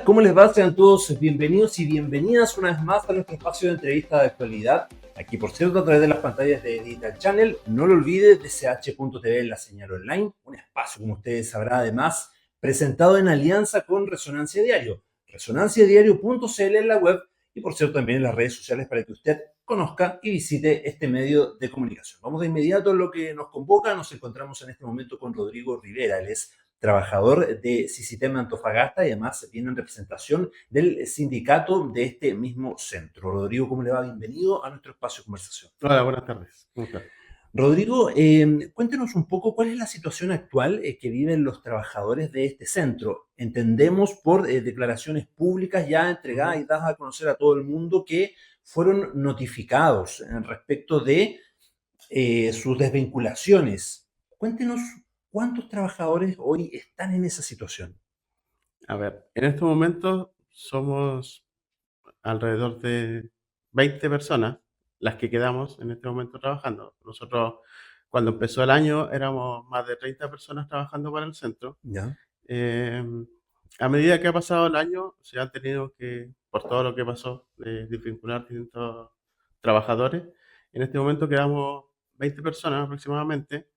Hola, ¿cómo les va? Sean todos bienvenidos y bienvenidas una vez más a nuestro espacio de entrevista de actualidad. Aquí, por cierto, a través de las pantallas de Digital Channel. No lo olvide, dch.tv en la señal online. Un espacio, como ustedes sabrán, además, presentado en alianza con Resonancia Diario. Resonanciadiario.cl en la web y, por cierto, también en las redes sociales para que usted conozca y visite este medio de comunicación. Vamos de inmediato a lo que nos convoca. Nos encontramos en este momento con Rodrigo Rivera. Él es trabajador de Sisitema Antofagasta y además viene en representación del sindicato de este mismo centro. Rodrigo, ¿cómo le va? Bienvenido a nuestro espacio de conversación. Hola, buenas tardes. ¿Cómo está? Rodrigo, cuéntenos un poco cuál es la situación actual que viven los trabajadores de este centro. Entendemos por declaraciones públicas ya entregadas y dadas a conocer a todo el mundo que fueron notificados respecto de sus desvinculaciones. Cuéntenos cuántos trabajadores hoy están en esa situación. A ver, en estos momentos somos alrededor de 20 personas las que quedamos en este momento trabajando. Nosotros, cuando empezó el año, éramos más de 30 personas trabajando para el centro. ¿Ya? Eh, a medida que ha pasado el año, se han tenido que, por todo lo que pasó, desvincular distintos trabajadores. En este momento quedamos 20 personas aproximadamente.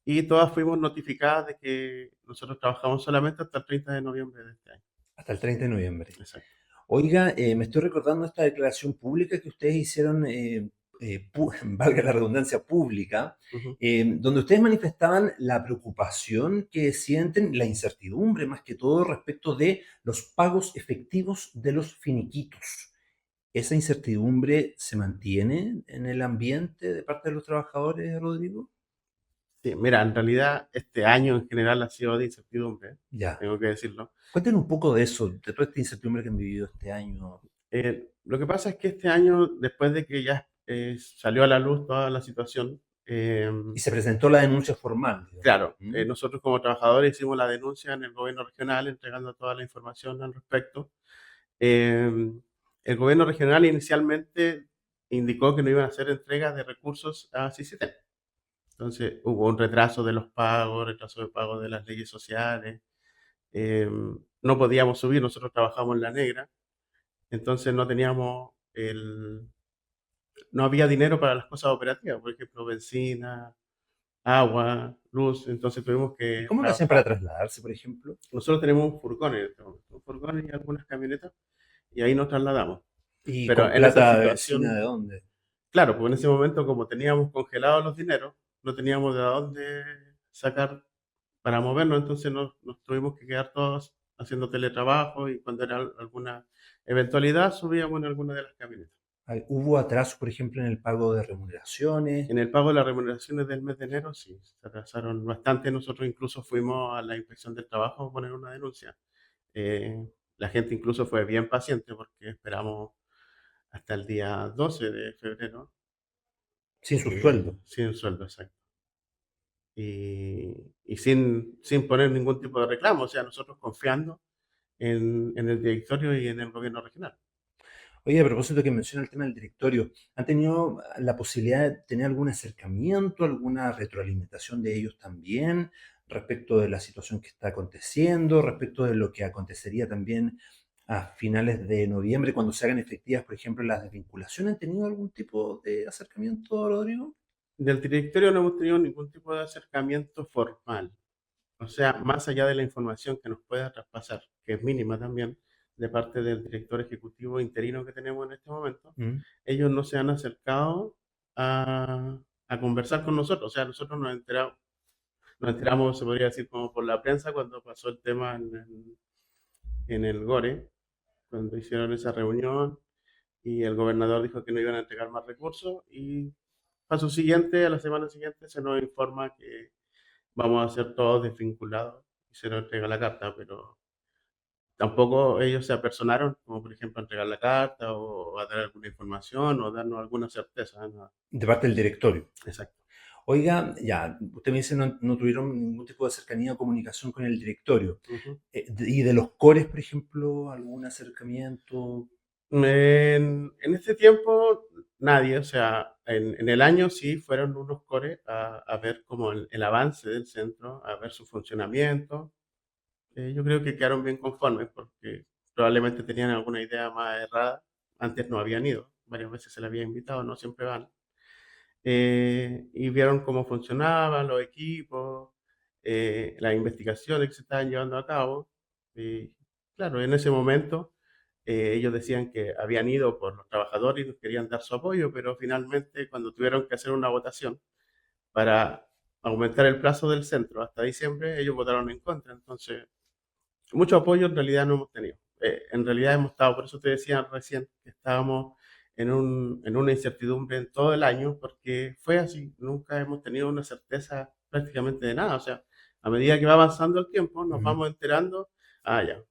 Y todas fuimos notificadas de que nosotros trabajamos solamente hasta el 30 de noviembre de este año. Hasta el 30 de noviembre. Exacto. Oiga, me estoy recordando esta declaración pública que ustedes hicieron, valga la redundancia, pública, Ujú. donde ustedes manifestaban la preocupación que sienten, la incertidumbre más que todo respecto de los pagos efectivos de los finiquitos. ¿Esa incertidumbre se mantiene en el ambiente de parte de los trabajadores, Rodrigo? Sí, mira, en realidad este año en general ha sido de incertidumbre, Ya. tengo que decirlo. Cuéntenos un poco de eso, de toda esta incertidumbre que han vivido este año. Lo que pasa es que este año, después de que ya salió a la luz toda la situación, Y se presentó la denuncia formal, digamos. claro, ¿Mm? nosotros como trabajadores hicimos la denuncia en el gobierno regional entregando toda la información al respecto. Eh, el gobierno regional inicialmente indicó que no iban a hacer entregas de recursos a CICITEM. Entonces hubo un retraso de los pagos, retraso de pago de las leyes sociales. No podíamos subir, nosotros trabajamos en la negra, entonces no había dinero para las cosas operativas, por ejemplo, benzina, agua, luz, entonces tuvimos ¿Y que cómo lo hacen para trabajar. trasladarse, por ejemplo? Nosotros tenemos un furgón en este momento, un furgón y algunas camionetas, y ahí nos trasladamos. ¿Y Pero con en esa plata vecina situación, de dónde? claro, pues en ese momento como teníamos congelados los dineros, no teníamos de dónde sacar para movernos, entonces nos tuvimos que quedar todos haciendo teletrabajo y cuando era alguna eventualidad subíamos en alguna de las camionetas. ¿Hubo atraso, por ejemplo, en el pago de remuneraciones? En el pago de las remuneraciones del mes de enero, sí, se atrasaron bastante. Nosotros incluso fuimos a la inspección del trabajo a poner una denuncia. La gente incluso fue bien paciente porque esperamos hasta el día 12 de febrero Sin su sueldo. sin sueldo, exacto. Y sin poner ningún tipo de reclamo, o sea, nosotros confiando en el directorio y en el gobierno regional. Oye, a propósito que menciona el tema del directorio, ¿han tenido la posibilidad de tener algún acercamiento, alguna retroalimentación de ellos también respecto de la situación que está aconteciendo, respecto de lo que acontecería también a finales de noviembre cuando se hagan efectivas, por ejemplo, las desvinculaciones? ¿Han tenido algún tipo de acercamiento, Rodrigo? Del directorio no hemos tenido ningún tipo de acercamiento formal. O sea, más allá de la información que nos pueda traspasar, que es mínima también, de parte del director ejecutivo interino que tenemos en este momento, ¿Mm? ellos no se han acercado a conversar con nosotros. O sea, nosotros nos enteramos, se podría decir, como por la prensa cuando pasó el tema en el GORE, cuando hicieron esa reunión y el gobernador dijo que no iban a entregar más recursos y paso siguiente, a la semana siguiente, se nos informa que vamos a ser todos desvinculados y se nos entrega la carta, pero tampoco ellos se apersonaron, como por ejemplo entregar la carta o a dar alguna información o darnos alguna certeza. ¿No? De parte del directorio. Exacto. Oiga, ya, usted me dice no tuvieron ningún tipo de cercanía o comunicación con el directorio. Ujú. ¿Y de los cores, por ejemplo, algún acercamiento? En este tiempo, nadie, o sea, en el año sí fueron unos cores a ver como el avance del centro, a ver su funcionamiento. Yo creo que quedaron bien conformes porque probablemente tenían alguna idea más errada. Antes no habían ido, varias veces se les había invitado, no siempre van. Y vieron cómo funcionaban los equipos, las investigaciones que se estaban llevando a cabo. Y claro, en ese momento ellos decían que habían ido por los trabajadores y nos querían dar su apoyo, pero finalmente cuando tuvieron que hacer una votación para aumentar el plazo del centro hasta diciembre, ellos votaron en contra. Entonces, mucho apoyo en realidad no hemos tenido. En realidad hemos estado, por eso te decía recién, que estábamos en una incertidumbre en todo el año, porque fue así, nunca hemos tenido una certeza prácticamente de nada. O sea, a medida que va avanzando el tiempo, nos Ujú. vamos enterando, ya,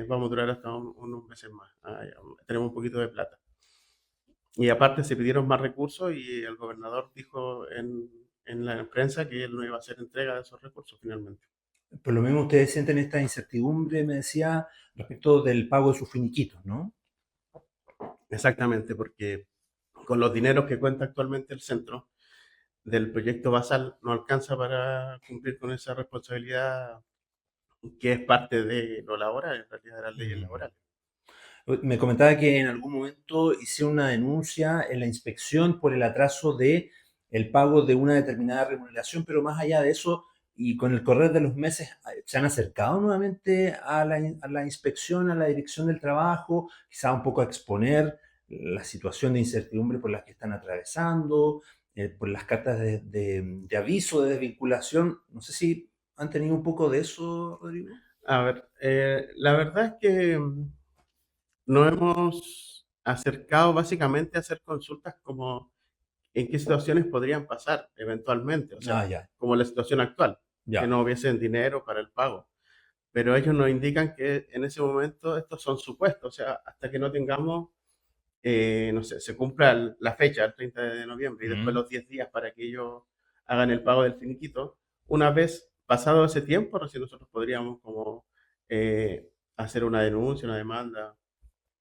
vamos a durar hasta unos meses más, ya, tenemos un poquito de plata. Y aparte se pidieron más recursos y el gobernador dijo en la prensa que él no iba a hacer entrega de esos recursos finalmente. Por lo mismo ustedes sienten esta incertidumbre, me decía, respecto del pago de sus finiquitos, ¿no? Exactamente, porque con los dineros que cuenta actualmente el centro del proyecto Basal no alcanza para cumplir con esa responsabilidad que es parte de lo laboral, en realidad de las leyes Mm. laborales. Me comentaba que en algún momento hicieron una denuncia en la inspección por el atraso de el pago de una determinada remuneración, pero más allá de eso, y con el correr de los meses, ¿se han acercado nuevamente a la inspección, a la dirección del trabajo, quizá un poco a exponer la situación de incertidumbre por la que están atravesando, por las cartas de aviso, de desvinculación? No sé si han tenido un poco de eso, Rodrigo. A ver, la verdad es que nos hemos acercado básicamente a hacer consultas como en qué situaciones podrían pasar eventualmente, o Ah, sea, ya, como la situación actual, que ya. no hubiesen dinero para el pago. Pero ellos nos indican que en ese momento estos son supuestos, o sea, hasta que no tengamos, no sé, se cumpla la fecha, el 30 de noviembre, y después Mm. los 10 días para que ellos hagan el pago del finiquito, una vez pasado ese tiempo, recién nosotros podríamos como hacer una denuncia, una demanda,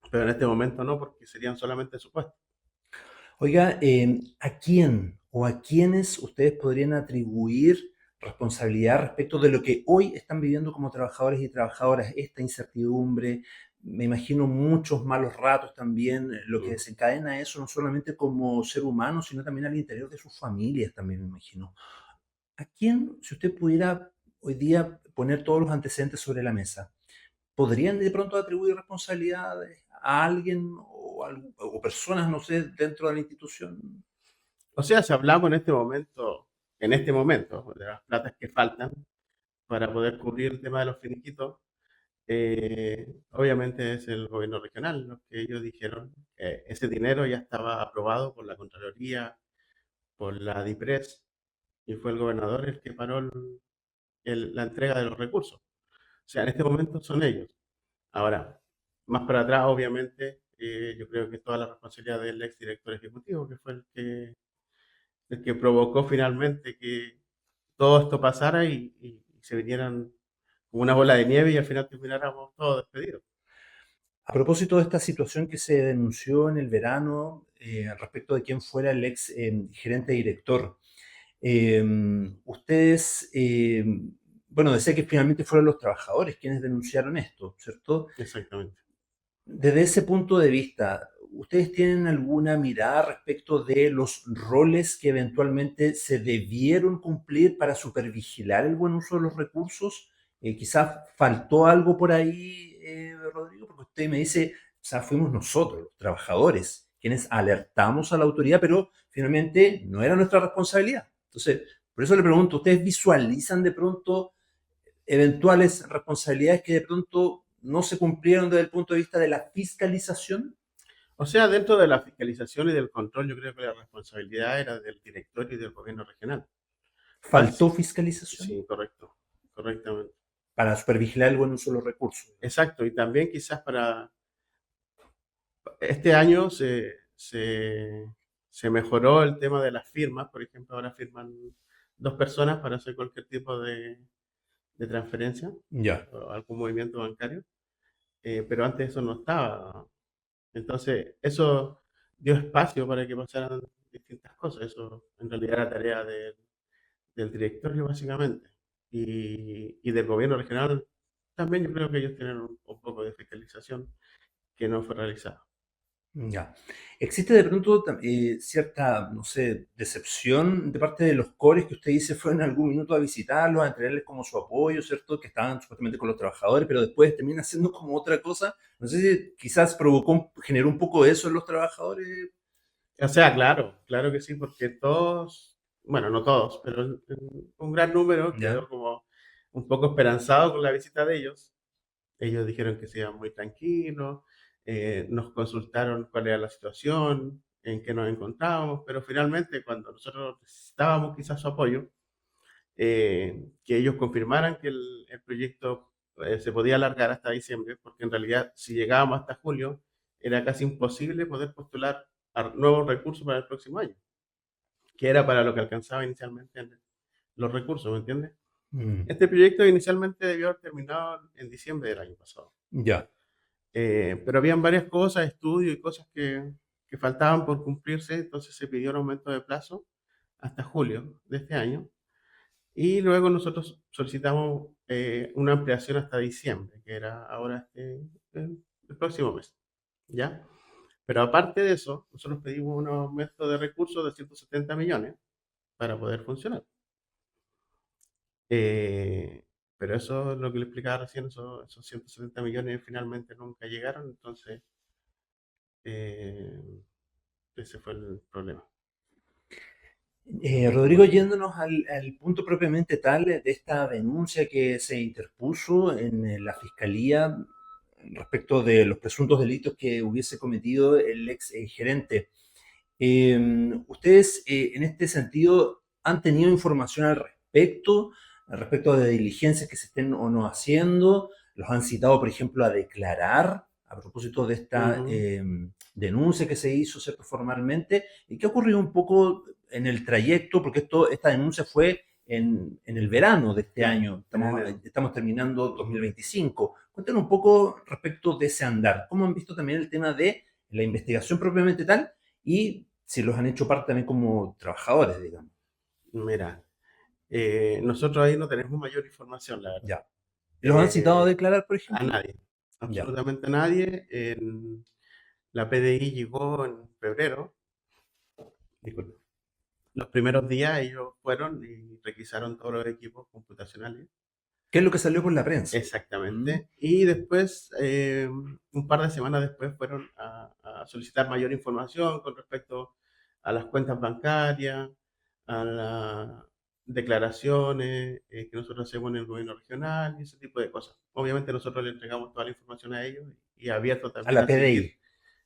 pero en este momento no, porque serían solamente supuestos. Oiga, ¿a quién o a quiénes ustedes podrían atribuir responsabilidad respecto de lo que hoy están viviendo como trabajadores y trabajadoras? Esta incertidumbre, me imagino muchos malos ratos también, lo que Mm. desencadena eso no solamente como ser humano, sino también al interior de sus familias también, me imagino. ¿A quién, si usted pudiera hoy día poner todos los antecedentes sobre la mesa, podrían de pronto atribuir responsabilidades a alguien o personas, no sé, dentro de la institución? O sea, si hablamos en este momento, de las platas que faltan para poder cubrir el tema de los finiquitos, obviamente es el gobierno regional, lo que ellos dijeron, ese dinero ya estaba aprobado por la Contraloría, por la DIPRES, y fue el gobernador el que paró la entrega de los recursos. O sea, en este momento son ellos. Ahora, más para atrás, obviamente, yo creo que toda la responsabilidad del ex director ejecutivo, que fue el que provocó finalmente que todo esto pasara y se vinieran como una bola de nieve y al final termináramos todos despedidos. A propósito de esta situación que se denunció en el verano respecto de quién fuera el ex gerente director, eh, ustedes, bueno, decía que finalmente fueron los trabajadores quienes denunciaron esto, ¿cierto? Exactamente. Desde ese punto de vista, ¿ustedes tienen alguna mirada respecto de los roles que eventualmente se debieron cumplir para supervigilar el buen uso de los recursos? Quizás faltó algo por ahí, Rodrigo, porque usted me dice, o sea, fuimos nosotros, los trabajadores, quienes alertamos a la autoridad, pero finalmente no era nuestra responsabilidad. Entonces, por eso le pregunto, ¿ustedes visualizan de pronto eventuales responsabilidades que de pronto no se cumplieron desde el punto de vista de la fiscalización? O sea, dentro de la fiscalización y del control, yo creo que la responsabilidad era del directorio y del gobierno regional. ¿Faltó fiscalización Sí, correcto, correctamente. para supervigilar el buen uso de los recursos? Exacto, y también quizás para este año se mejoró el tema de las firmas, por ejemplo, ahora firman dos personas para hacer cualquier tipo de transferencia Ya. o algún movimiento bancario, pero antes eso no estaba. Entonces, eso dio espacio para que pasaran distintas cosas. Eso en realidad era tarea del directorio, básicamente, y del gobierno regional también yo creo que ellos tienen un poco de fiscalización que no fue realizada. Ya. ¿Existe de pronto cierta, no sé, decepción de parte de los cores que usted dice fueron en algún minuto a visitarlos, a entregarles como su apoyo, ¿cierto? Que estaban supuestamente con los trabajadores, pero después termina siendo como otra cosa. No sé si quizás generó un poco eso en los trabajadores. O sea, claro, claro que sí, porque todos, bueno, no todos, pero un gran número Ya. quedó como un poco esperanzado con la visita de ellos. Ellos dijeron que se iban muy tranquilos, nos consultaron cuál era la situación, en qué nos encontrábamos, pero finalmente cuando nosotros necesitábamos quizás su apoyo, que ellos confirmaran que el proyecto se podía alargar hasta diciembre, porque en realidad si llegábamos hasta julio era casi imposible poder postular a nuevos recursos para el próximo año, que era para lo que alcanzaba inicialmente los recursos, ¿me entiendes? Mm, Este proyecto inicialmente debió haber terminado en diciembre del año pasado. ya. Pero habían varias cosas, estudios y cosas que faltaban por cumplirse, entonces se pidió un aumento de plazo hasta julio de este año. Y luego nosotros solicitamos una ampliación hasta diciembre, que era ahora el próximo mes, ¿ya? Pero aparte de eso, nosotros pedimos un aumento de recursos de 170 millones para poder funcionar. Eh, pero eso es lo que le explicaba recién, esos 170 millones finalmente nunca llegaron, entonces eh, ese fue el problema. Rodrigo, yéndonos al punto propiamente tal de esta denuncia que se interpuso en la Fiscalía respecto de los presuntos delitos que hubiese cometido el ex gerente. ¿Ustedes en este sentido han tenido información al respecto de diligencias que se estén o no haciendo? ¿Los han citado, por ejemplo, a declarar a propósito de esta Ujú, denuncia que se hizo, ¿cierto?, formalmente? ¿Y qué ha ocurrido un poco en el trayecto? Porque esta denuncia fue en el verano de este claro, año, en estamos, enero. estamos terminando 2025. Cuéntanos un poco respecto de ese andar. ¿Cómo han visto también el tema de la investigación propiamente tal? Y si los han hecho parte también como trabajadores, digamos. Mira, nosotros ahí no tenemos mayor información, la verdad. Ya. ¿Los han citado a Eh, declarar, por a ejemplo? nadie, Ya. absolutamente a nadie. La PDI llegó en febrero. Disculpe. Los primeros días ellos fueron y requisaron todos los equipos computacionales. ¿Qué es lo que salió por la prensa? ¿Mm? Exactamente. Y después, un par de semanas después, fueron a solicitar mayor información con respecto a las cuentas bancarias, a las declaraciones que nosotros hacemos en el gobierno regional y ese tipo de cosas. Obviamente nosotros le entregamos toda la información a ellos y abierto A también la a seguir PDI.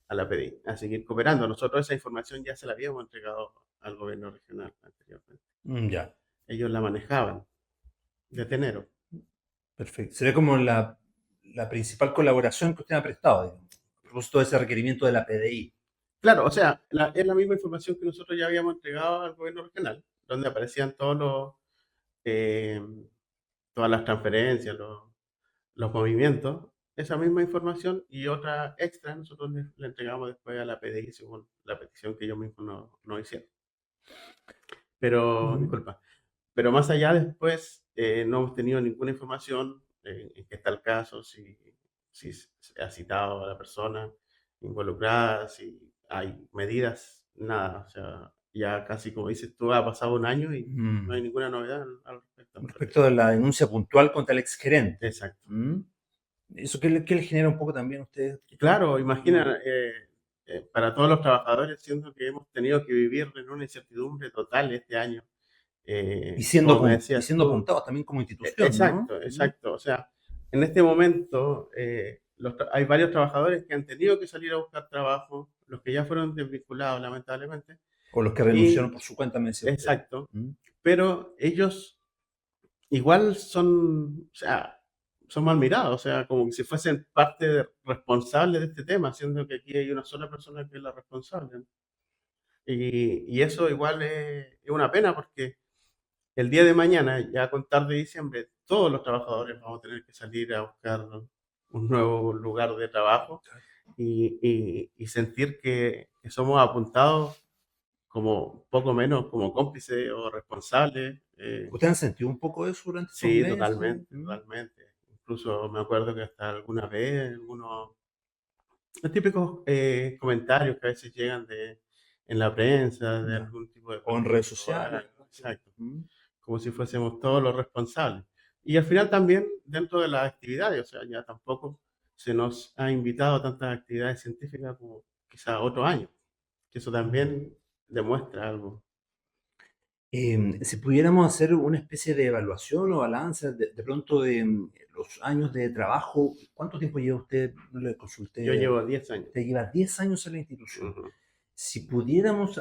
a la PDI, a seguir cooperando. Nosotros esa información ya se la habíamos entregado al gobierno regional anteriormente. Ya. Ellos la manejaban desde enero. Perfecto. Sería como la principal colaboración que usted ha prestado, digamos, a propósito de ese requerimiento de la PDI. Claro, o sea, es la misma información que nosotros ya habíamos entregado al gobierno regional, donde aparecían eh, todas las transferencias, los movimientos, esa misma información y otra extra nosotros le entregamos después a la PDI según la petición que ellos mismos no hicieron. Pero, Mm. disculpa, pero más allá después no hemos tenido ninguna información en qué está el caso, si se ha citado a la persona involucrada, si hay medidas, nada. O sea, ya casi como dices tú, ha pasado un año y no hay Mm. ninguna novedad al respecto, me Respecto parece. de la denuncia puntual contra el exgerente. Exacto. ¿Mm? ¿Eso qué le genera un poco también a ustedes? Y claro, Mm. imagina, para todos los trabajadores, siendo que hemos tenido que vivir en una incertidumbre total este año, como me Y decías siendo tú. apuntados también como institución, ¿no? Exacto, ¿Mm? exacto. O sea, en este momento hay varios trabajadores que han tenido que salir a buscar trabajo, los que ya fueron desvinculados, lamentablemente. O los que renunciaron Y por su cuenta, me decía usted. exacto, ¿Mm? pero ellos igual son, o sea, son mal mirados, o sea, como que si fuesen responsable de este tema, siendo que aquí hay una sola persona que es la responsable. Y eso igual es una pena porque el día de mañana, ya a contar de diciembre, todos los trabajadores vamos a tener que salir a buscar un nuevo lugar de trabajo y sentir que somos apuntados como poco menos como cómplices o responsables. ¿Ustedes han sentido un poco eso durante estos Sí, meses? totalmente, ¿Mm? totalmente. incluso me acuerdo que hasta alguna vez, algunos los típicos comentarios que a veces llegan en la prensa, de Ya. algún tipo de O en redes político, sociales. exacto, Mm. como si fuésemos todos los responsables. Y al final también dentro de las actividades, o sea, ya tampoco se nos ha invitado a tantas actividades científicas como quizá otros años, que eso también demuestra algo. Si pudiéramos hacer una especie de evaluación o balance de pronto de los años de trabajo, ¿cuánto tiempo lleva usted? No le Yo consulté. llevo 10 años. Usted lleva 10 años en la institución. Ujú. Si pudiéramos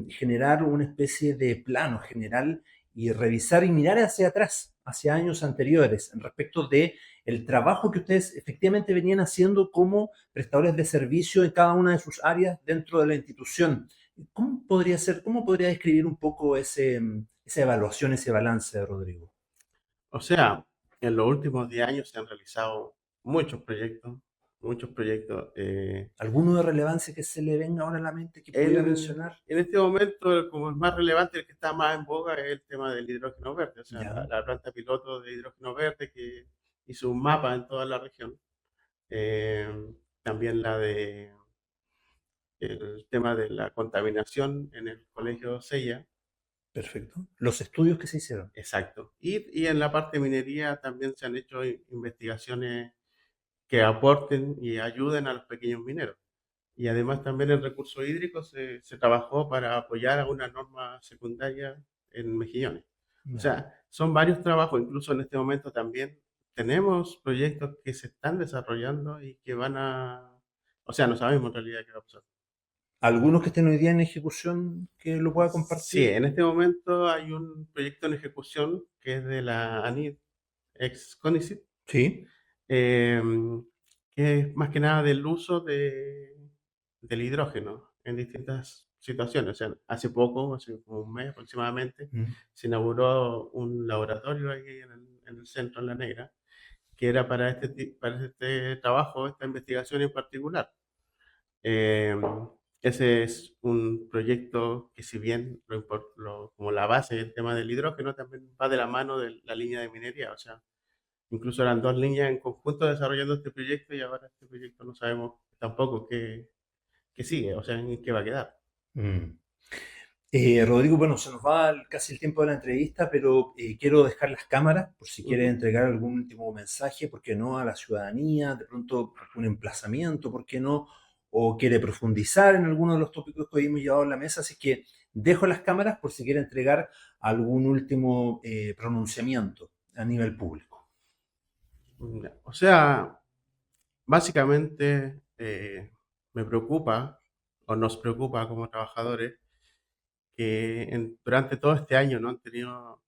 generar una especie de plano general y revisar y mirar hacia atrás, hacia años anteriores, respecto de el trabajo que ustedes efectivamente venían haciendo como prestadores de servicio en cada una de sus áreas dentro de la institución. ¿Cómo podría ser, cómo podría describir un poco esa evaluación, ese balance, Rodrigo? O sea, en los últimos 10 años se han realizado muchos proyectos. ¿Alguno de relevancia que se le venga ahora a la mente que pudiera mencionar? En este momento, como es más relevante, el que está más en boga es el tema del hidrógeno verde, o sea, Ya, la planta piloto de hidrógeno verde que hizo un mapa en toda la región. Eh, También el tema de la contaminación en el colegio Sella, perfecto. Los estudios que se hicieron. exacto. Y en la parte de minería también se han hecho investigaciones que aporten y ayuden a los pequeños mineros. Y además también el recurso hídrico se trabajó para apoyar a una norma secundaria en Mejillones. O Ya. sea, son varios trabajos, incluso en este momento también tenemos proyectos que se están desarrollando y que o sea, no sabemos en realidad qué va a pasar. ¿Algunos que estén hoy día en ejecución que lo pueda Sí, compartir? en este momento hay un proyecto en ejecución que es de la ANID, ex CONICIT, Sí. em, que es más que nada del uso del hidrógeno en distintas situaciones. O sea, hace poco, hace como un mes aproximadamente, Mm. se inauguró un laboratorio ahí en el centro, en La Negra, que era para este trabajo, esta investigación en particular. Em, Ese es un proyecto que si bien como la base del tema del hidrógeno, también va de la mano de la línea de minería. O sea, incluso eran dos líneas en conjunto desarrollando este proyecto y ahora este proyecto no sabemos tampoco qué sigue, o sea, en qué va a quedar. Mm. Rodrigo, bueno, se nos va casi el tiempo de la entrevista, pero quiero dejar las cámaras por si quiere Ujú. entregar algún último mensaje, ¿por qué no? A la ciudadanía, de pronto un emplazamiento, ¿por qué no? O quiere profundizar en alguno de los tópicos que hoy hemos llevado en la mesa, así que dejo las cámaras por si quiere entregar algún último pronunciamiento a nivel público. O sea, básicamente me preocupa o nos preocupa como trabajadores que durante todo este año no han tenido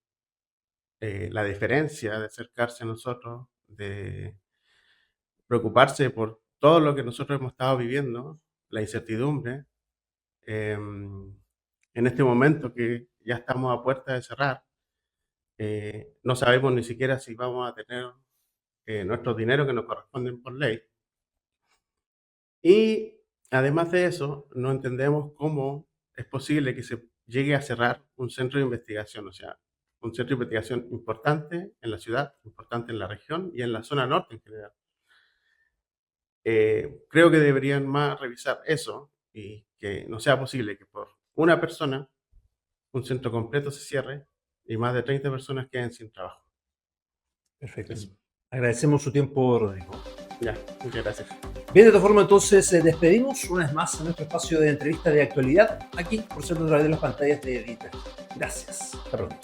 la deferencia de acercarse a nosotros, de preocuparse por todo lo que nosotros hemos estado viviendo, la incertidumbre. En este momento que ya estamos a puerta de cerrar, no sabemos ni siquiera si vamos a tener nuestros dineros que nos corresponden por ley. Y además de eso, no entendemos cómo es posible que se llegue a cerrar un centro de investigación, o sea, un centro de investigación importante en la ciudad, importante en la región y en la zona norte en general. Creo que deberían más revisar eso y que no sea posible que por una persona un centro completo se cierre y más de 30 personas queden sin trabajo. Perfecto. Eso. Agradecemos su tiempo, Rodrigo. Ya, muchas gracias. Bien, de esta forma entonces despedimos una vez más a nuestro espacio de entrevista de actualidad, aquí por cierto a través de las pantallas de Edital. Gracias. Hasta pronto.